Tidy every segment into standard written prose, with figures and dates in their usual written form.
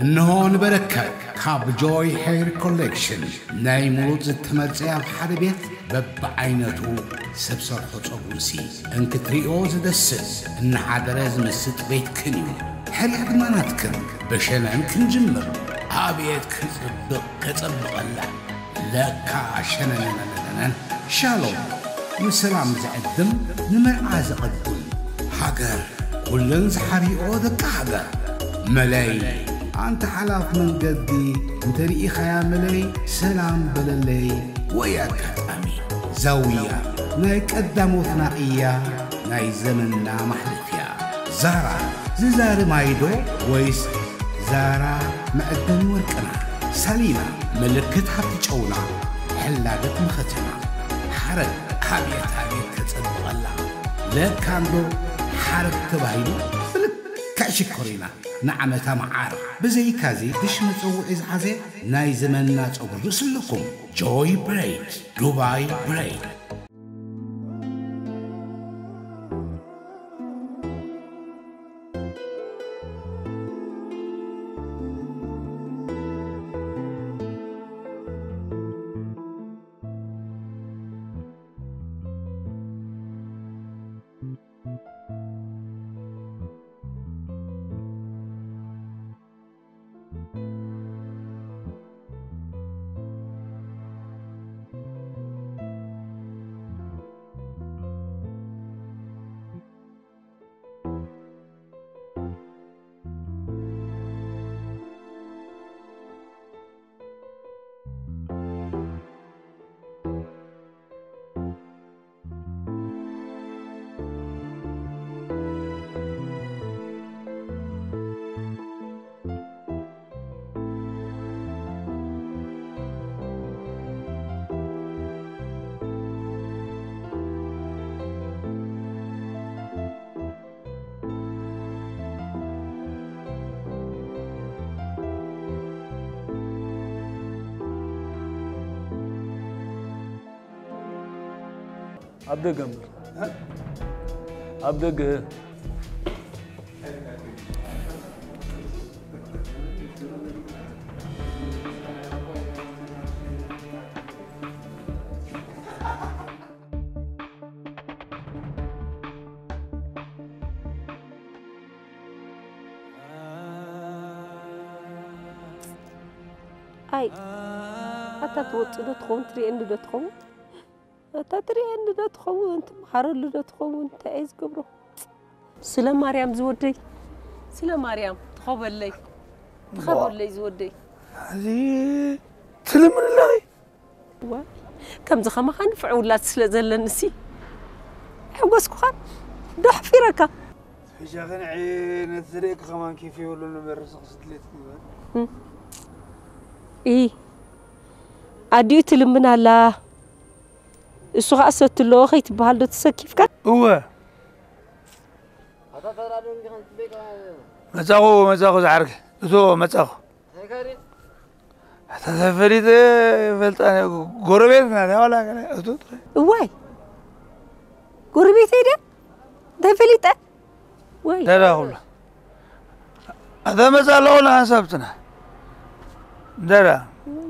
النهون بركة كاب جوي هير كوليكشن ناي مولود التمرزية بحربيت ببعينتو سبسر حصوبوسي انك تريو زدسس ان حادرز مسط بيت كنيو حري عدماناتكن بشنان كنجمر عابيت كتصبق الله لكا شنانانانان شالوم مسلام زعدم نمرعاز قدم حقر كلن زحريو ذكا حقر ملاي أنت حلاف من قدي انتريقي خيا ملاي سلام بللي وياك أمين زاوية ناي قدامو ثنائية ناي زمننا محلفيا زارا زار مايدو ويس زارا مقدم ورقنا سليمة ملكت حبي جونا حلاقت مختنا حرق حبيت كتصدق الله لك عنده حرق تبايدو كاشكورينا نعمة معار بزي كازي دش متسوع إزعازي ناي زمننا تصور رسلكم جوي بريد دبي بريد عبد جمل عبد جه اي حتى توصل تخون تري انه تخون تدري أن لا تخون محرر لا تخون تعيز قبره سلام مريم زودي سلام مريم تخبر لي زودي هذه تلم الله وا كم زخمة خان فعولات سلزل النسي حوسك خان دح في ركا في شغل عين الزريق كمان كيف يقولون نمرس قصدلت إيه عديو تلمنا الله السوق أسوت اللو خيت بهالو تسكيف كان هو مساقو زعرك تو مساقو حتى فريد فلت أنا قربيتنا ده ولا كده واي قربيتي ده فلت واي لا والله هذا مسألة ولا حسبتنا ده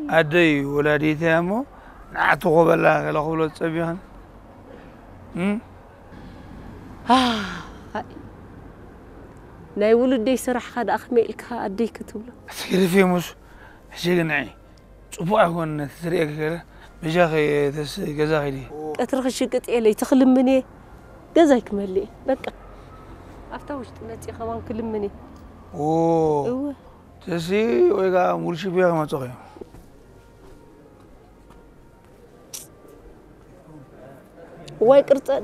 أدي ولادي أمو نعتقو بالله كلا خبلو تسبيهن ناي ولدي سرح خد أخميلك أدي كتوله أسكري في موس شيء نعي صبوا أكون تسريك كذا بجاخي تس جزاخي دي أترخ الشقة إلي تخلم مني جزاك ملي بقى أفتوش تنتي خوان كل مني أوه تسي ويجا مرشي بيها ما تقيم واي قرصت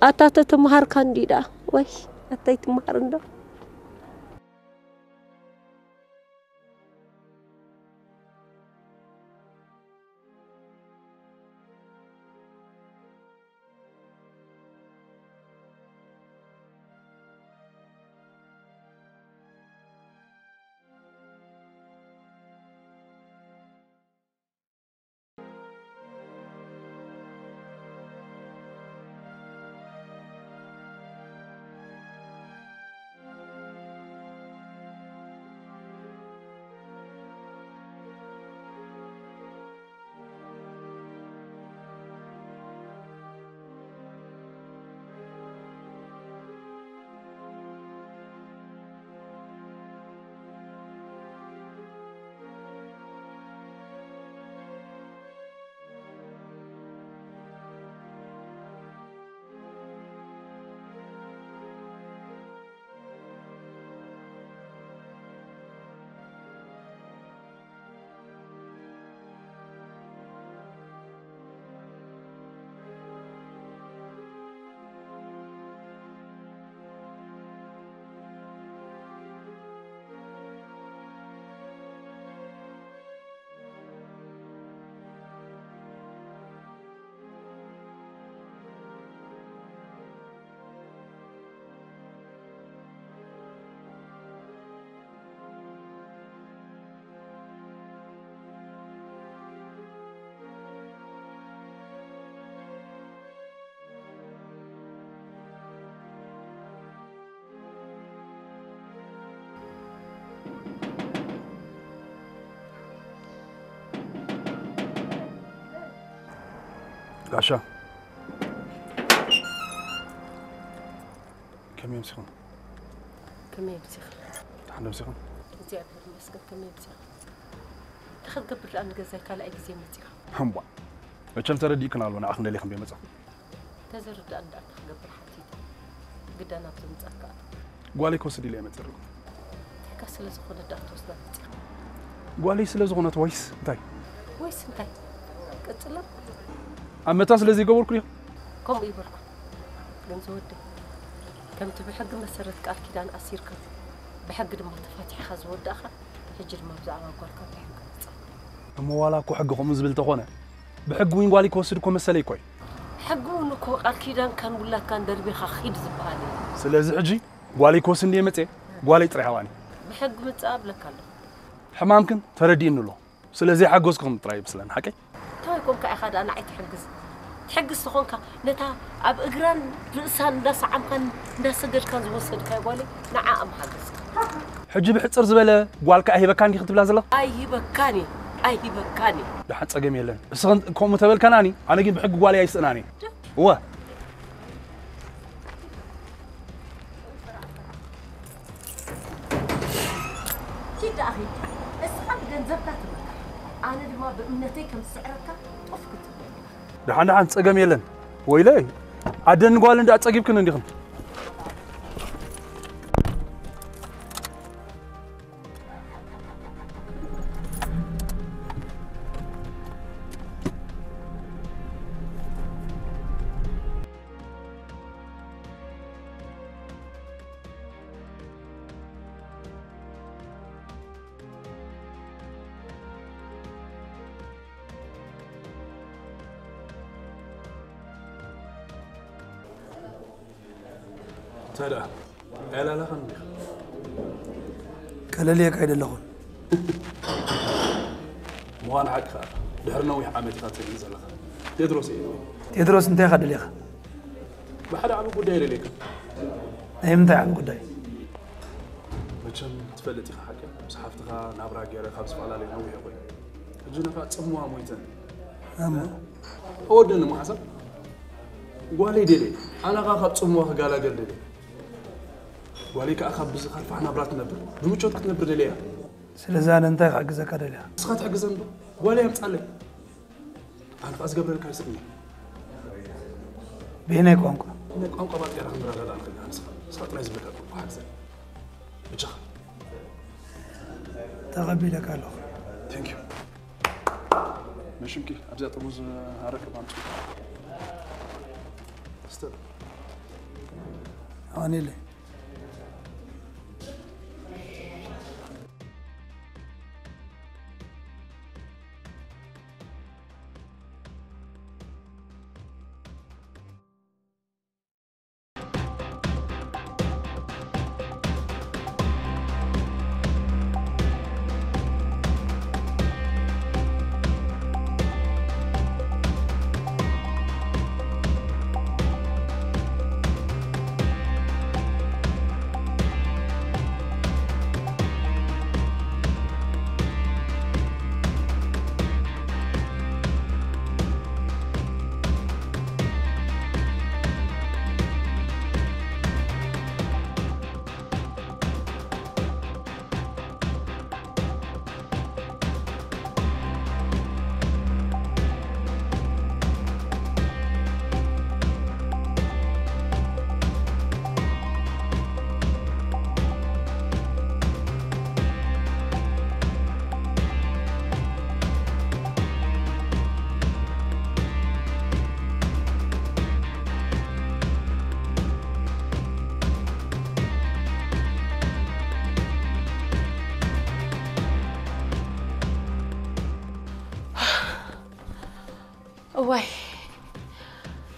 أتات تمهر كانديدا واي أتاي تمهر عنده عشا كم يمسخون كم يمسخ تحنا يمسخون زي أبدا مسكت كم يمسخ أخذ قبل الآن جزاك على أي زي مسخ هم بقى وكم ترى دي كنا لنا أخذنا اللي خم بيمسخ تزرد أن أخذ قبل حتى قد أنا بتمسك قالي كوسدي ليه متسرق كسل زخون الدكتور مسخ قالي سلا زغنة ويس انتي ويس انتي قتلم أما تصل زي قبل كليه كم يبرك جنزود كم تبحق مسرت قال كيدان أسيرك بحق دم تفاتيح خزود أخا حجر ما بزعل أقولك بحق أما ولا كو حقكم زبل تخونه بحق وين قالي كوسدكم مسلي كوي حقو نكو قال كيدان كان ولا كان دربي خخيد زبالي سلازي حجي قالي كوسن دي متى قالي تريحواني بحق متقابلك الله حمامكن تردين له سلازي حقوسكم تراي بسلان حكي تايكم كأخذ أنا عيت تحجز تخونك نتا أب إجران رأسان ناس عم كان سجل كان زوسد كيقولي نعم حجز حجي بحصر زبالة قالك أهي بكاني خدت بلا زلا أي بكاني لحد سقم يلن سخن كم متبل كناني أنا جيب بحق قالي يسألني هو كده أخي اسحب جنزبتك أنا لما بأمنتي كم سعرك أفكت ده عند سقم يلن ويلي عدن قال إن ده أتسقيب كنا ندخن ترى لا خندق كلا ليك عيد اللغون مو أنا حق دهرنا ويا عمتي خاطر ينزل تدرس إيه تدرس أنت خد ليك بحدا عم بقول داير ليك إمتى عم قداي مشان تفلتي حاجة بس حفتها نابرا جيرة خمس فعلا لي نوي أبوي الجنة فات سموها مويتن أما أودن ما حسب قالي دلي أنا خاطر سموها قال قال دلي قالي كأخذ بس خالف إحنا برات نبر بمشوت كنت نبر دليها سلزان أنت حجزك هذا ليه سخات حق زنبو قالي هم تعلم أنا فاز قبل الكايسرني بينك وانكو إنك أنقى بعد كده خمرة غدا أنا سخات لازم لك أقول واحد زين بتشخ تغبي لك الله ثانك يو مش يمكن أبدأ طموز هركب عن استر أنا ليه واي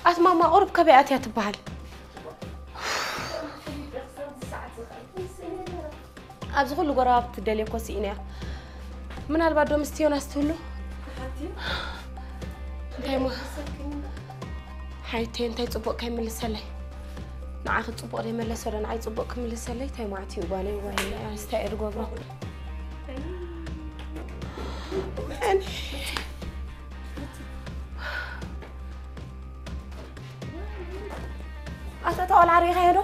أتماما قرب كبيعات يا تبهل أبزغل قراب تدلي كوسينيا من هالبعد دومستيون أستولو تايمو حيتين تاي صبوق كمل السلي نعاخد صبوق لي ملس ولا نعاي صبوق كمل السلي تايمو عتي وبالي وهي استائر قبره أول عريقة هيدو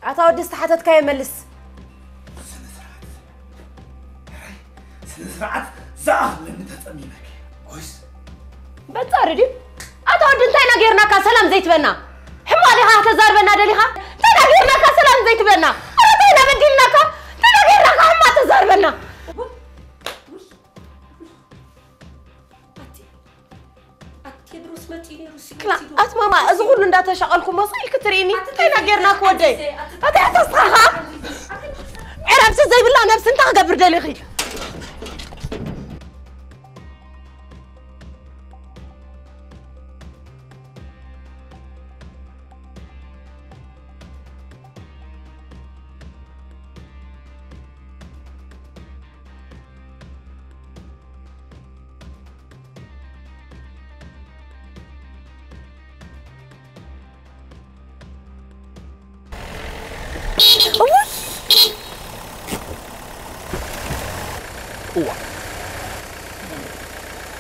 أتودي استحتت كاي ملس سنسرعت زاغ لن تتأمينك كويس بتصاردي أتودي انتينا غيرنا كسلام زيت بنا حمالي ها تزار بنا دليها تينا غيرنا كسلام زيت بنا أتينا بديلنا كا تينا غيرنا كهما تزار بنا لا أتما ما أزغل من داتا شغلكم وصيل كتريني تينا غيرنا كودي أتي أتصحى عرفت زي بالله نفس انت قبر دليخي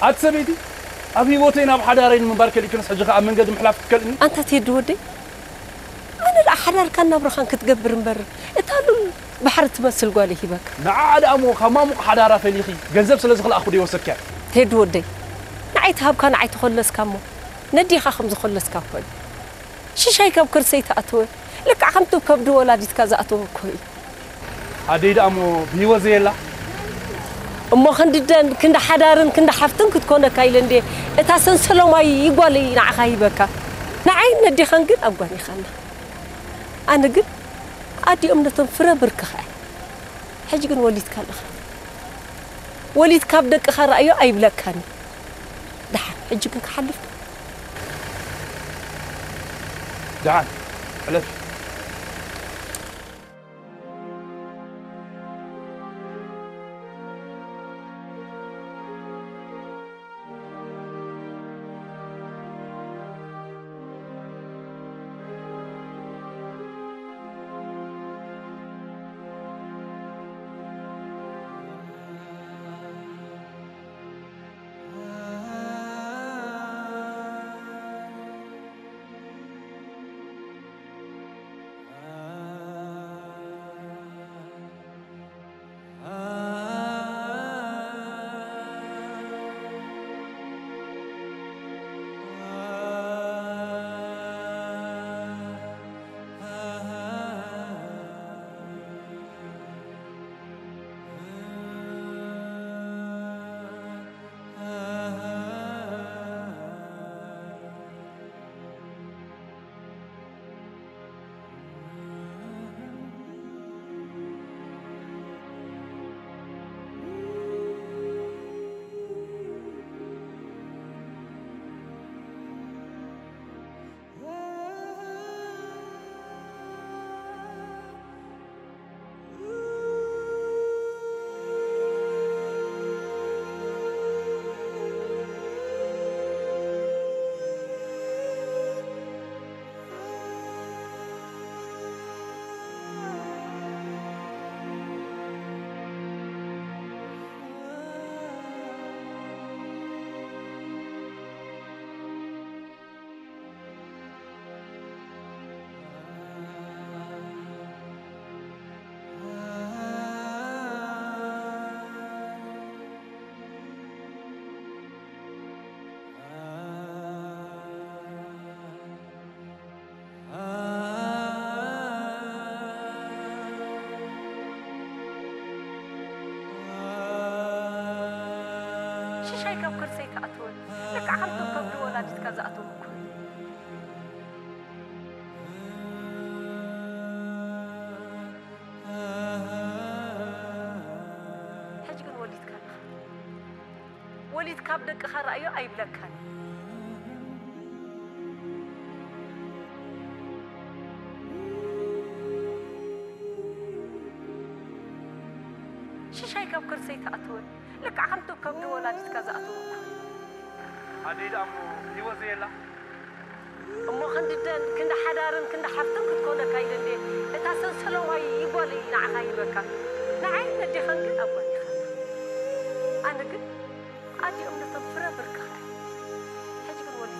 أتسميتي أبي موتين أب حدارين من بركة اللي كنا سجقة من قد محلاف تكلمني أنت تيدودي أنا لا حدار كان نبرخان كتقبر مبر إتالو بحر تمثل قالي هبك نعاد أمو خمامك حدارة فليخي جنزب سلزق الأخودي وسكر تيدودي نعيت هاب كان عيت خلص كامو ندي خمس خلص كابوي شي كاب كرسي تأتوي لك عمتو كبدو ولادي كذا أتوه كوي عديد أمو بيوزيلا أما خنددن كندا حدارن كندا حفتن كتكون كايلندي إتاسن سلامي يقولي نعخاي بكا نعين ندي خنقل أبغاني خنا أنا قل أدي أمنة فرا بركة حاجة قن وليد كان وليد كابدك خر أيو أي بلاك كان دحين حاجة قن كحلف دعان حلف شي كاب كرسي تأتوي لك عمتو كبدو ولادي كذا أتوه كوي حاجة قن وليد كابدك خر أيو أي بلاك كان شي كاب كرسي تأتوي لك عمتو كبدو ولادي كذا أتوه عديد أمو بيوزيلا أما كند حدارن كند حفتن كتكون كايدن دي إتاسن سلوى يبولي نعخاي بكا نعين ندي خنقل أبواني خانا أنا قل أدي أمنا تنفرا بركة حجي قل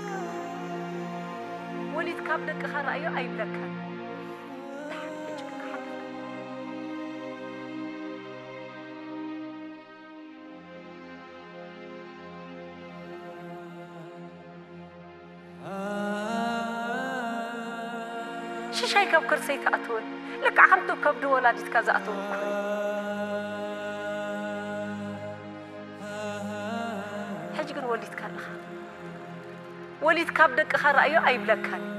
وليد كابدك خارا أيو أي بلكا شاي كم كرسي تأتون لك عمتو كبدو ولادت كذا أتون حجر وليد كارلخ وليد كابدك خار أيو أي بلكان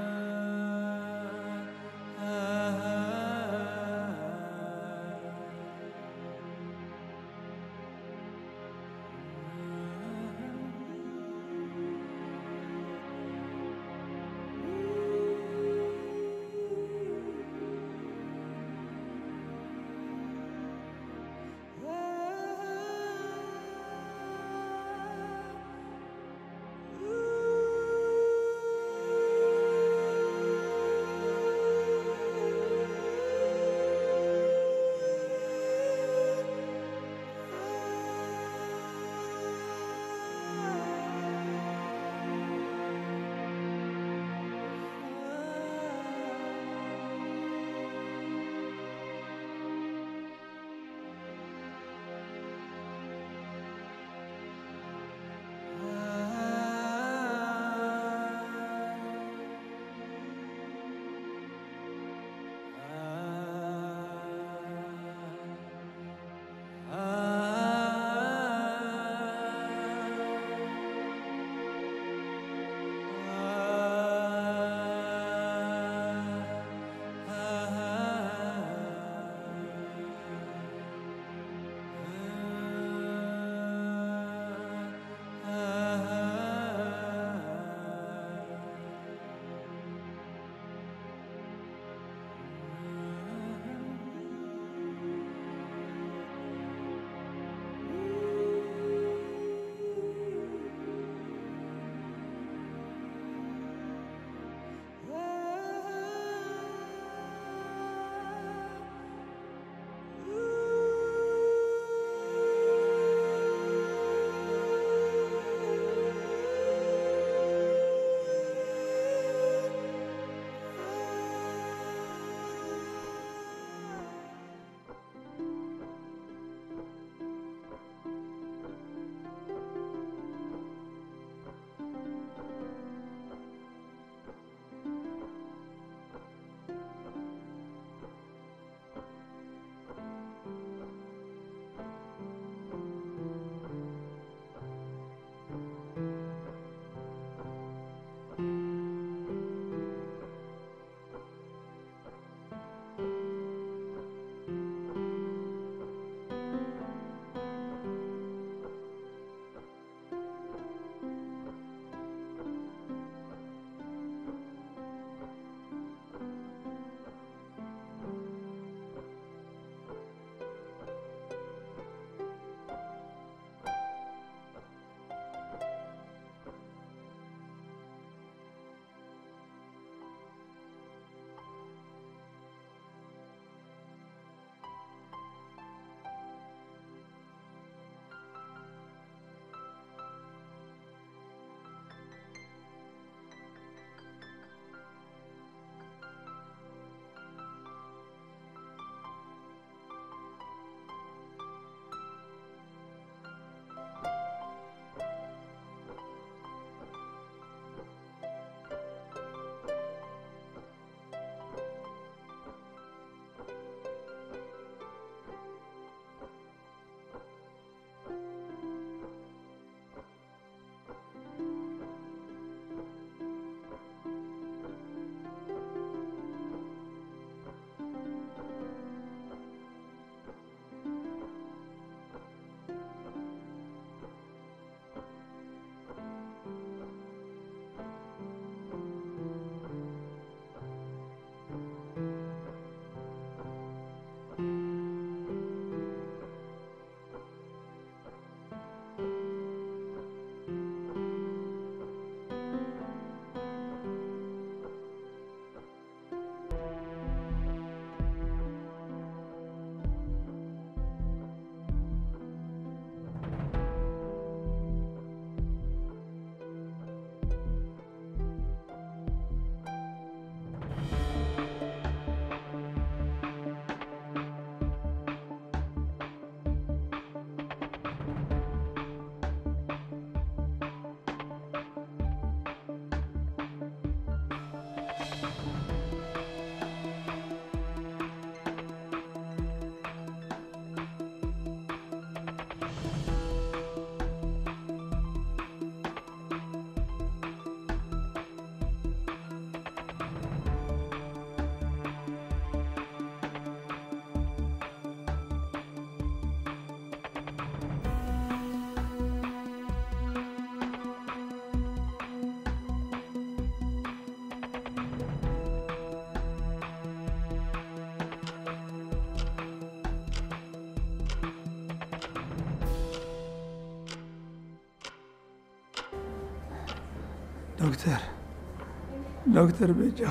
دكتور بيجا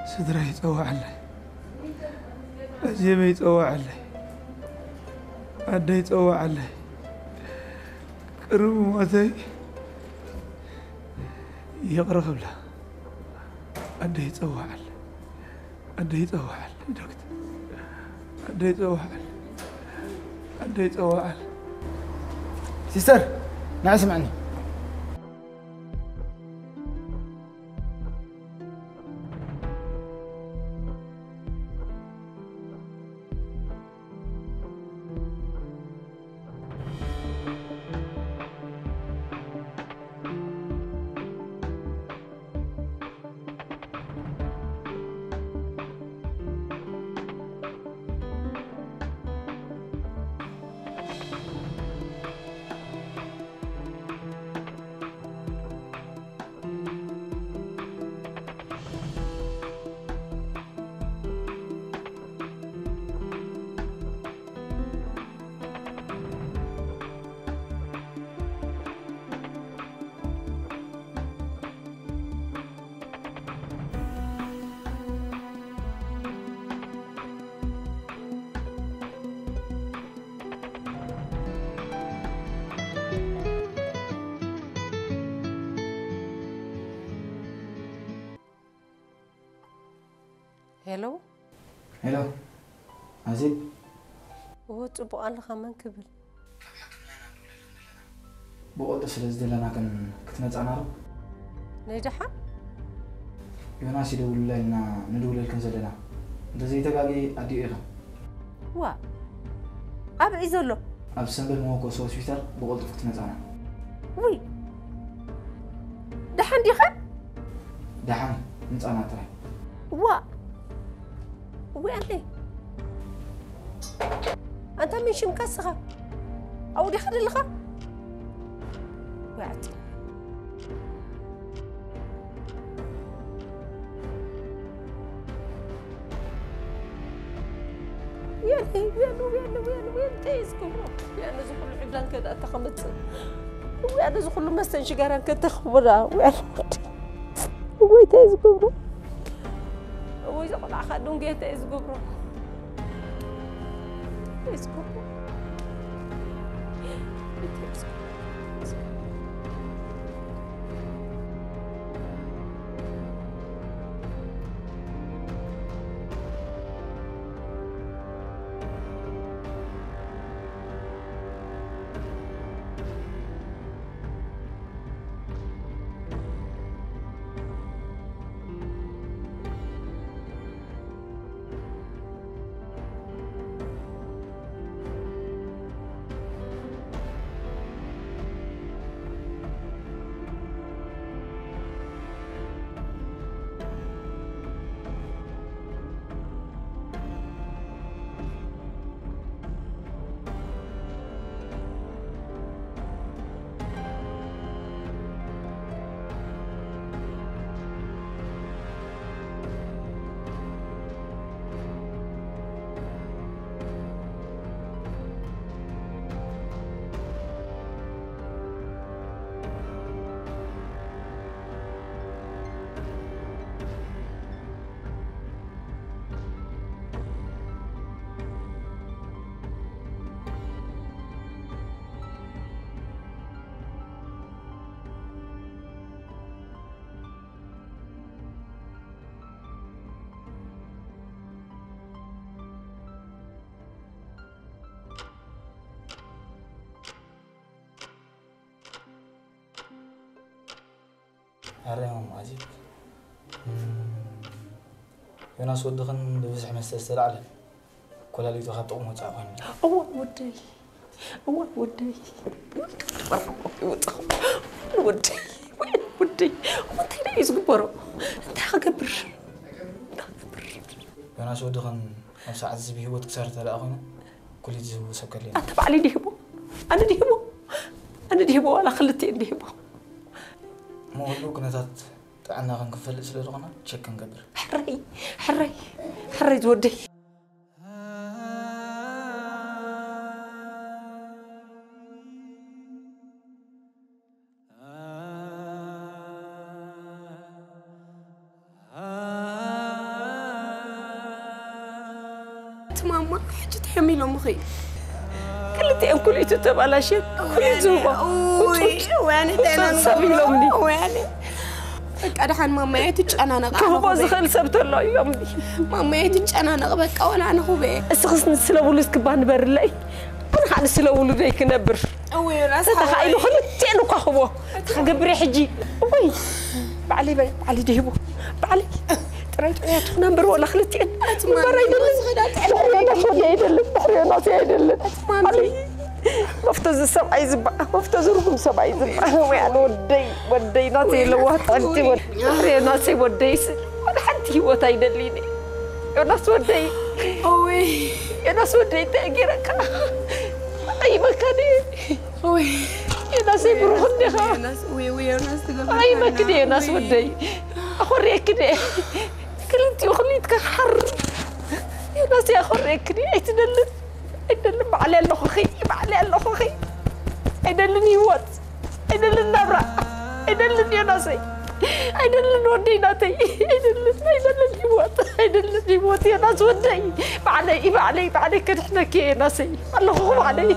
سدري يتوع علي أجيب يتوع علي أدي يتوع علي قرب موتي يقرأ قبله أدي يتوع علي أدي يتوع علي دكتور أدي يتوع علي أدي يتوع علي سيستر نعم سمعني هلو هلو عزيز هو تبغى الله كمان كبر بقول سلسلة لنا كنت نتعنارو نيجحا يوناس يدول لنا ندول الكنزلنا انت زي تقاقي أدي إيرا وا أب إيزولو أب سنبل موكو سوى سويتر بقول كنت نتعنا وي دحن دي خب دحن نتعنا ترى وا وين أنت مش مكسرة أو دخل الغا وعد وين تيسكم وين زخل عبلان كذا تخمت وين زخل مستن شجران كذا تخبرها وين تيسكم وإذا قل أخذون جهة إسقبرو أريهم عجيب يوناس ودخن بفزح مستسر على كل اللي تخطئ متعبين أول ودي ودي وانت لا يزقبرو انت خقبر يوناس ودخن خمس ساعات زبيه وتكسرت على أخونا كل يجيبوا سكرين أتبع لي ديهبو أنا ديهبو على خلتي ديهبو ما هو كنا تعنا خنكفل سلرغنا تشكن قبر حري تودي ماما حاجة تحمي لهم خي كلتي أم كليتو تبع شيء كل زوبة ويعني تانا سامي لومني ويعني قاعدة حن ماما يتج أنا نقع كم باز خل سبت الله يومني ماما يتج أنا نقبك ولا أنا خوبي اسخص نسلو لسكبان برلاي أنا حن سلو لديك نبر أوي راس تخيلوا خلتي أنا كهوة تخبري حجي وي بعلي ديبو بعلي تريت يا تنبر ولا خلتي أنا برا يدل بحري ناس يدل مامي مفتز السبع يزبع مفتز رقم سبع يزبع ويعني ودي ناسي لو أنتي بحري ناسي ودي ولا حد هو تايدليني يا ناس ودي أوي يا ناس ودي تأجرك أي مكاني أوي يا ناس يبرهني يا ناس وي يا ناس تقول أي مكاني يا ناس ودي أخريك كده كلمتي وخليتك حر يا ناس يا أخريك كده أيدلن على الأخي على الأخي أيدلن يوت أيدلن نبرة أيدلن يا ناسي أيدلن وديناتي أيدلن يوت يا ناس ودي بعلي كده إحنا كي يا ناسي الله هو علي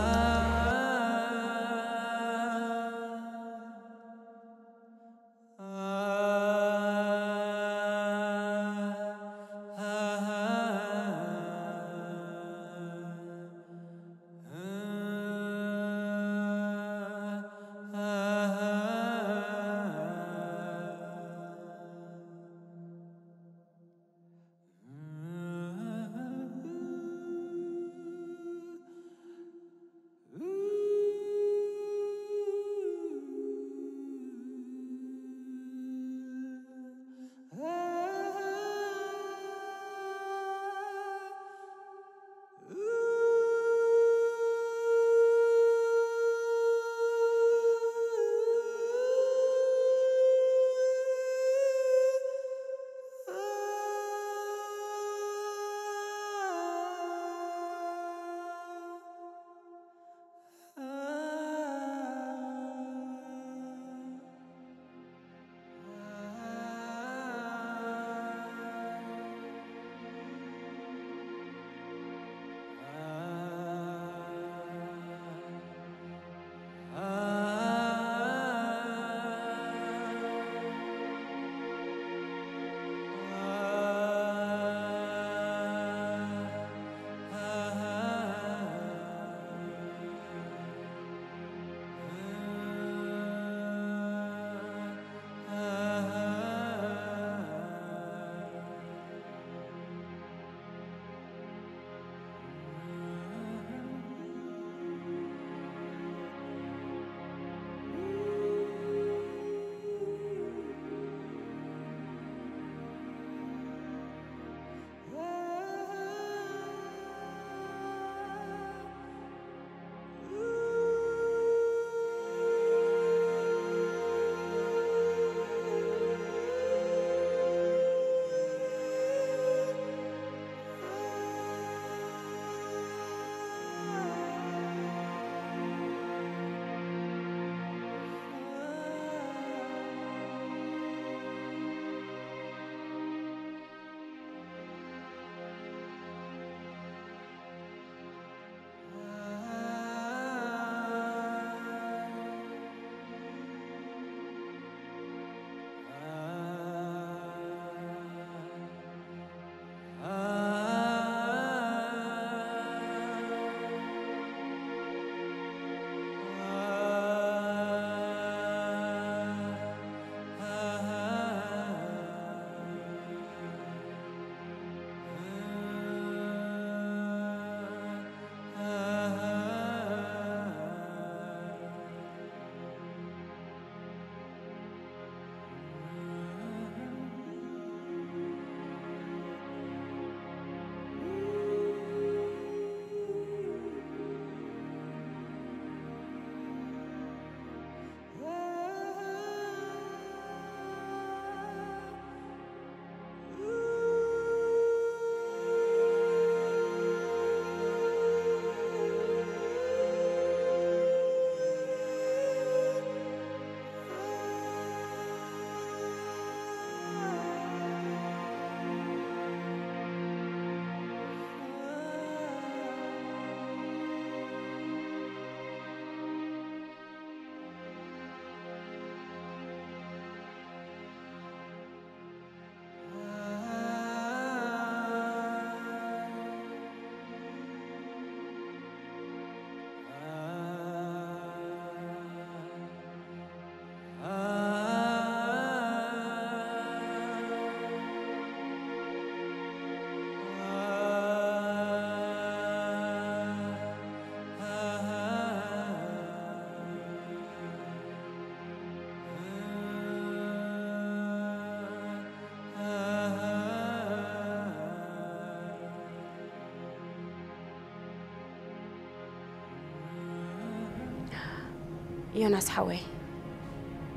يوناس حوي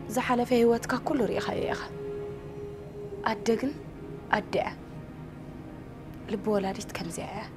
زحل في هوتك كل ريخة يا أخا أدقن أدع لبولاديت كم زيها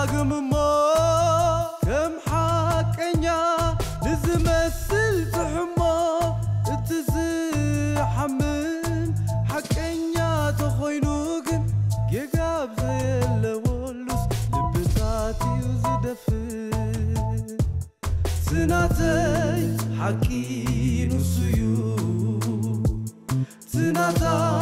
داقم ما كم حقنيا نزمثل تحما تزحمم حقنيا تخوينوكن يقاب زي اللولوس لبساتي وزدفن سناتي حكي نسيو سناتي